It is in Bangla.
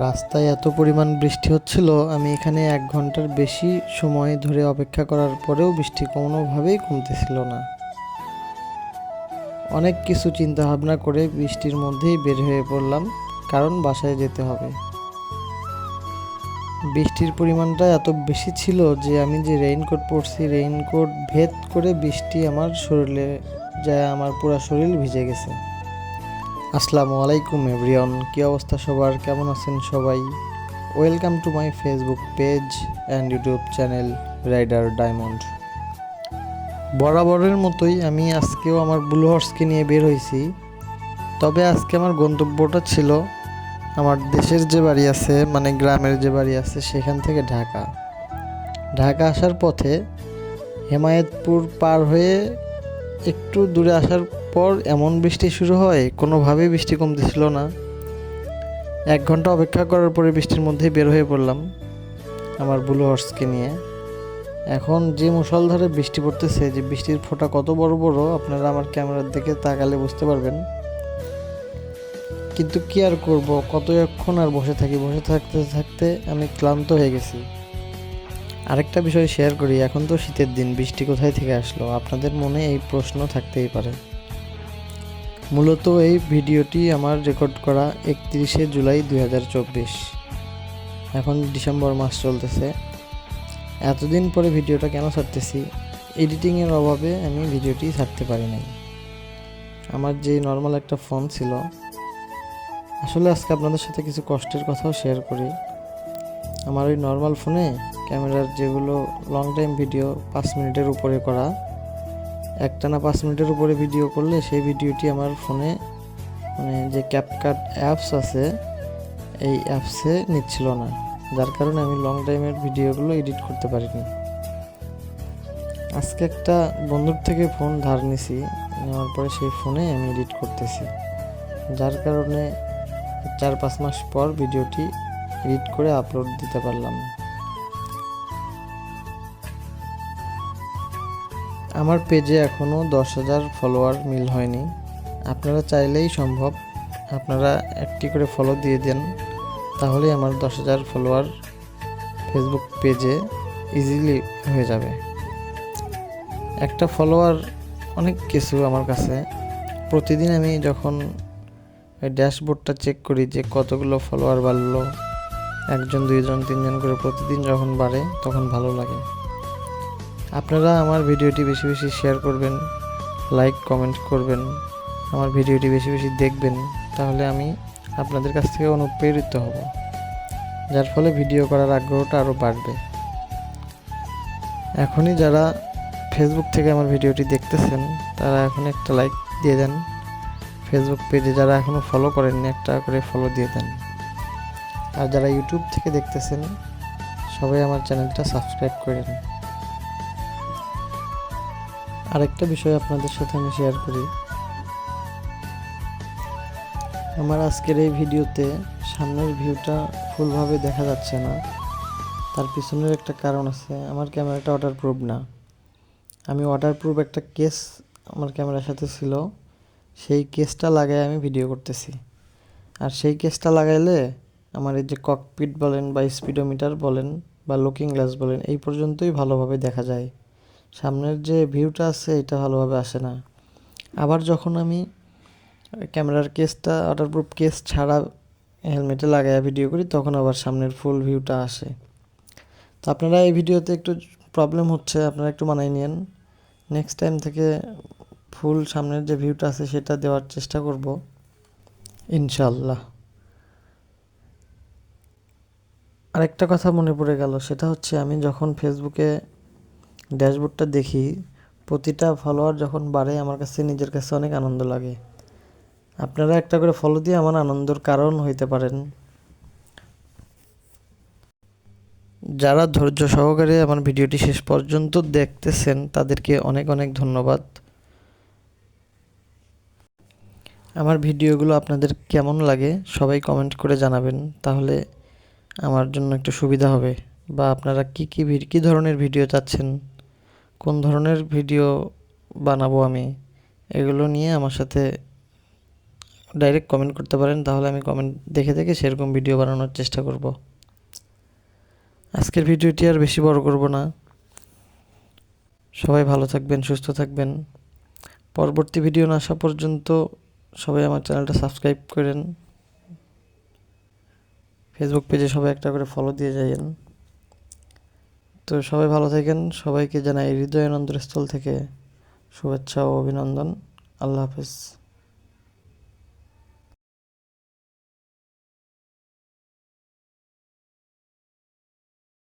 রাস্তায় এত পরিমাণ বৃষ্টি হচ্ছিল, আমি এখানে 1 ঘন্টার বেশি সময় ধরে অপেক্ষা করার পরেও বৃষ্টি কোনোভাবেই কমতেছিল না। অনেক কিছু চিন্তা ভাবনা করে বৃষ্টির মধ্যেই বের হয়ে পড়লাম, কারণ বাসায় যেতে হবে। বৃষ্টির পরিমাণটা এত বেশি ছিল যে আমি যে রেইনকোট পরছি, রেইনকোট ভেদ করে বৃষ্টি আমার শরীরে যায়, আমার পুরো শরীর ভিজে গেছে। আসসালামু আলাইকুম এভরিওয়ান, কী অবস্থা সবার, কেমন আছেন সবাই? Welcome to my Facebook page and YouTube channel rider diamond. বরাবরের মতোই আমি আজকেও আমার ব্লু হর্সকে নিয়ে বের হয়েছি। তবে আজকে আমার গন্তব্যটা ছিল আমার দেশের যে বাড়ি আছে, মানে গ্রামের যে বাড়ি আছে, সেখান থেকে ঢাকা আসার পথে হেমায়েতপুর পার হয়ে একটু দূরে আসার পর এমন বৃষ্টি শুরু হয়, কোনোভাবেই বৃষ্টি কমতেছিল না। 1 ঘন্টা অপেক্ষা করার পরে বৃষ্টির মধ্যেই বের হয়ে পড়লাম আমার ব্লু হর্সকে নিয়ে। এখন যে মুষলধারে বৃষ্টি পড়তেছে, যে বৃষ্টির ফোঁটা কত বড় বড়, আপনারা আমার ক্যামেরার দিকে তাকালে বুঝতে পারবেন। কিন্তু কি আর করব, কতক্ষণ আর বসে থাকতে থাকতে আমি ক্লান্ত হয়ে গেছি। আরেকটা বিষয় শেয়ার করি, এখন তো শীতের দিন, বৃষ্টি কোথায় থেকে আসলো? আপনাদের মনে এই প্রশ্ন থাকতেই পারে। মূলত এই ভিডিওটি আমার রেকর্ড করা 31শে জুলাই 2024। এখন ডিসেম্বর মাস চলতেছে। এতদিন পরে ভিডিওটা কেন ছাড়তেছি? এডিটিংয়ের অভাবে আমি ভিডিওটি ছাড়তে পারি নাই। আমার যে নর্মাল একটা ফোন ছিল, আসলে আজকে আপনাদের সাথে কিছু কষ্টের কথাও শেয়ার করি। আমার ওই নর্মাল ফোনে ক্যামেরার যেগুলো লং টাইম ভিডিও 5 মিনিটের উপরে করা, একটানা 5 মিনিটের উপরে ভিডিও করলে সেই ভিডিওটি আমার ফোনে, মানে যে ক্যাপকাট অ্যাপস আছে, এই অ্যাপসে নিচ্ছিল না, যার কারণে আমি লং টাইমের ভিডিওগুলো এডিট করতে পারিনি। আজকে একটা বন্ধুর থেকে ফোন ধার নিছি, নেওয়ার পরে সেই ফোনে আমি এডিট করতেছি, যার কারণে 4-5 মাস পর ভিডিওটি এডিট করে আপলোড দিতে পারলাম। আমার পেজে এখনও 10,000 ফলোয়ার মিল হয়নি। আপনারা চাইলেই সম্ভব, আপনারা একটি করে ফলো দিয়ে দেন, তাহলেই আমার 10,000 ফলোয়ার ফেসবুক পেজে ইজিলি হয়ে যাবে। একটা ফলোয়ার অনেক কিছু আমার কাছে। প্রতিদিন আমি যখন এই ড্যাশবোর্ডটা চেক করি যে কতগুলো ফলোয়ার বাড়লো, 1 জন 2 জন 3 জন করে প্রতিদিন যখন বাড়ে, তখন ভালো লাগে। আপনারা আমার ভিডিওটি বেশি বেশি শেয়ার করবেন, লাইক কমেন্ট করবেন, আমার ভিডিওটি বেশি বেশি দেখবেন, তাহলে আমি আপনাদের কাছ থেকে অনুপ্রেরিত হব, যার ফলে ভিডিও করার আগ্রহটা আরও বাড়বে। এখনই যারা ফেসবুক থেকে আমার ভিডিওটি দেখতেছেন, তারা এখন একটা লাইক দিয়ে দেন। ফেসবুক পেজে যারা এখনও ফলো করেননি, একটা করে ফলো দিয়ে দেন। আর যারা ইউটিউব থেকে দেখতেছেন, সবাই আমার চ্যানেলটা সাবস্ক্রাইব করে দেন। আরেকটা বিষয় আপনাদের সাথে আমি শেয়ার করি। আমার আজকের এই ভিডিওতে সামনের ভিউটা ফুলভাবে দেখা যাচ্ছে না, তার পিছনের একটা কারণ আছে। আমার ক্যামেরাটা ওয়াটারপ্রুফ না। আমি ওয়াটারপ্রুফ একটা কেস আমার ক্যামেরার সাথে ছিল, সেই কেসটা লাগাই আমি ভিডিও করতেছি। আর সেই কেসটা লাগাইলে আমার এই যে ককপিট বলেন বা স্পিডোমিটার বলেন বা লুকিং গ্লাস বলেন, এই পর্যন্তই ভালোভাবে দেখা যায়। সামনের যে ভিউটা আছে, এটা ভালোভাবে আসে না। আবার যখন আমি ক্যামেরার কেসটা, ওয়াটারপ্রুফ কেস ছাড়া হেলমেটে লাগাইয়া ভিডিও করি, তখন আবার সামনের ফুল ভিউটা আসে। তো আপনারা এই ভিডিওতে একটু প্রবলেম হচ্ছে, আপনারা একটু মানায় নিন। নেক্সট টাইম থেকে ফুল সামনের যে ভিউটা আছে সেটা দেওয়ার চেষ্টা করব, ইনশাল্লাহ। আরেকটা কথা মনে পড়ে গেল, সেটা হচ্ছে আমি যখন ফেসবুকে ড্যাশবোর্ডটা দেখি, প্রতিটা ফলোয়ার যখন বাড়ে, আমার কাছে নিজের কাছে অনেক আনন্দ লাগে। আপনারা একটা করে ফলো দিয়ে আমার আনন্দের কারণ হইতে পারেন। যারা ধৈর্য সহকারে আমার ভিডিওটি শেষ পর্যন্ত দেখতেছেন, তাদেরকে অনেক অনেক ধন্যবাদ। আমার ভিডিওগুলো আপনাদের কেমন লাগে সবাই কমেন্ট করে জানাবেন, তাহলে আমার জন্য একটু সুবিধা হবে। বা আপনারা কী ধরনের ভিডিও চাচ্ছেন, কোন ধরনের ভিডিও বানাবো আমি, এগুলো নিয়ে আমার সাথে ডাইরেক্ট কমেন্ট করতে পারেন, তাহলে আমি কমেন্ট দেখে দেখে সেরকম ভিডিও বানানোর চেষ্টা করব। আজকের ভিডিওটি আর বেশি বড় করব না। সবাই ভালো থাকবেন, সুস্থ থাকবেন। পরবর্তী ভিডিও না আসা পর্যন্ত সবাই আমার চ্যানেলটা সাবস্ক্রাইব করেন। ফেসবুক পেজে সবাই একটা করে ফলো দিয়ে যাইয়েন। তো সবাই ভালো থাকেন, সবাইকে জানাই হৃদয়ানন্দের স্থল থেকে শুভেচ্ছা ও অভিনন্দন। আল্লাহ হাফেজ।